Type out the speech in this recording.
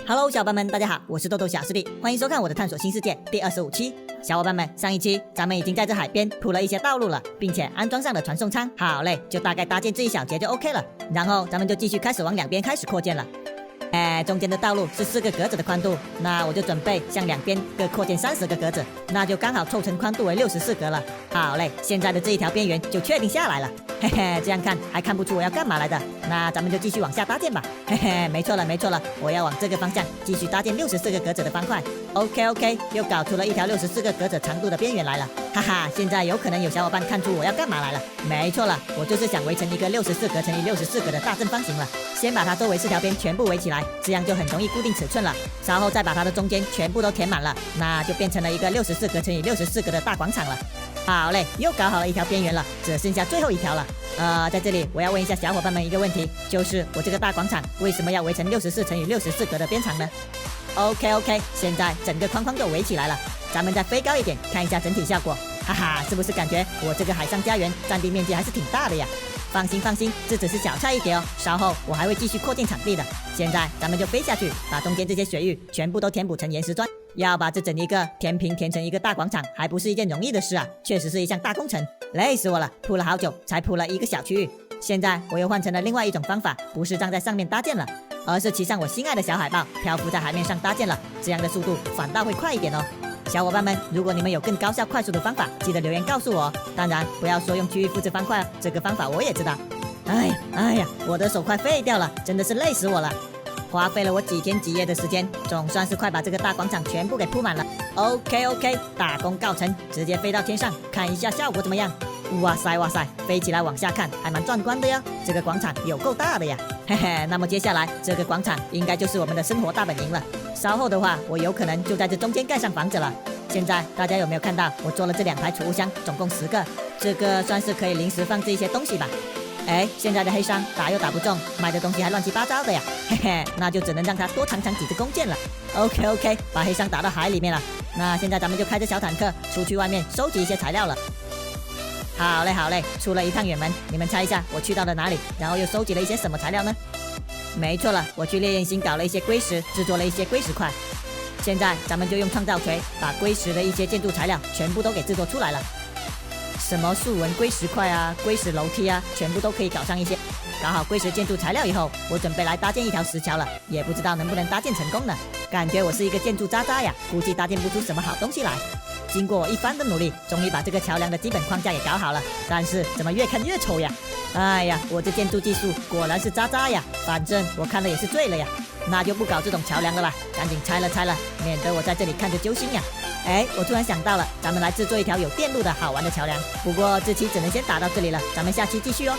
Hello， 小伙伴们，大家好，我是豆豆小师弟，欢迎收看我的探索新世界第25期。小伙伴们，上一期咱们已经在这海边铺了一些道路了，并且安装上了传送舱。好嘞，就大概搭建这一小节就 OK 了。然后咱们就继续开始往两边开始扩建了。中间的道路是4个格子的宽度，那我就准备向两边各扩建30个格子，那就刚好凑成宽度为64格了。好嘞，现在的这一条边缘就确定下来了。嘿嘿，这样看还看不出我要干嘛来的，那咱们就继续往下搭建吧。嘿嘿，没错了，我要往这个方向继续搭建64个格子的方块。OK， 又搞出了一条64个格子长度的边缘来了。哈哈，现在有可能有小伙伴看出我要干嘛来了。没错了，我就是想围成一个64格乘以64格的大正方形了。先把它周围4条边全部围起来，这样就很容易固定尺寸了。稍后再把它的中间全部都填满了，那就变成了一个64格乘以64格的大广场了。好嘞，又搞好了一条边缘了，只剩下最后一条了。在这里我要问一下小伙伴们一个问题，就是我这个大广场为什么要围成64乘以64格的边长呢？ OK， 现在整个框框都围起来了，咱们再飞高一点看一下整体效果。哈哈，是不是感觉我这个海上家园占地面积还是挺大的呀？放心，这只是小菜一碟哦，稍后我还会继续扩建场地的。现在咱们就飞下去，把中间这些水域全部都填补成岩石砖。要把这整一个填平填成一个大广场，还不是一件容易的事啊，确实是一项大工程，累死我了，铺了好久才铺了一个小区域。现在我又换成了另外一种方法，不是站在上面搭建了，而是骑上我心爱的小海豹，漂浮在海面上搭建了，这样的速度反倒会快一点哦。小伙伴们，如果你们有更高效快速的方法，记得留言告诉我哦。当然不要说用区域复制方块哦，这个方法我也知道。哎呀，我的手快废掉了，真的是累死我了。花费了我几天几夜的时间，总算是快把这个大广场全部给铺满了。OK， 大功告成，直接飞到天上看一下效果怎么样。哇塞，飞起来往下看还蛮壮观的呀，这个广场有够大的呀。嘿嘿，那么接下来这个广场应该就是我们的生活大本营了。稍后的话我有可能就在这中间盖上房子了。现在大家有没有看到我做了这2排储物箱，总共10个，这个算是可以临时放置一些东西吧。现在的黑商打又打不中，卖的东西还乱七八糟的呀，嘿嘿，那就只能让他多藏几支弓箭了。OK， 把黑商打到海里面了。那现在咱们就开着小坦克出去外面收集一些材料了。好嘞，出了一趟远门，你们猜一下我去到了哪里，然后又收集了一些什么材料呢？没错了，我去烈焰星搞了一些硅石，制作了一些硅石块。现在咱们就用创造锤把硅石的一些建筑材料全部都给制作出来了。什么竖纹硅石块啊，硅石楼梯啊，全部都可以搞上一些。搞好硅石建筑材料以后，我准备来搭建一条石桥了，也不知道能不能搭建成功呢。感觉我是一个建筑渣渣呀，估计搭建不出什么好东西来。经过我一番的努力，终于把这个桥梁的基本框架也搞好了，但是怎么越看越丑呀？哎呀，我这建筑技术果然是渣渣呀，反正我看了也是醉了呀。那就不搞这种桥梁了吧，赶紧拆了，免得我在这里看着揪心呀。我突然想到了，咱们来制作一条有电路的好玩的桥梁。不过这期只能先打到这里了，咱们下期继续哦。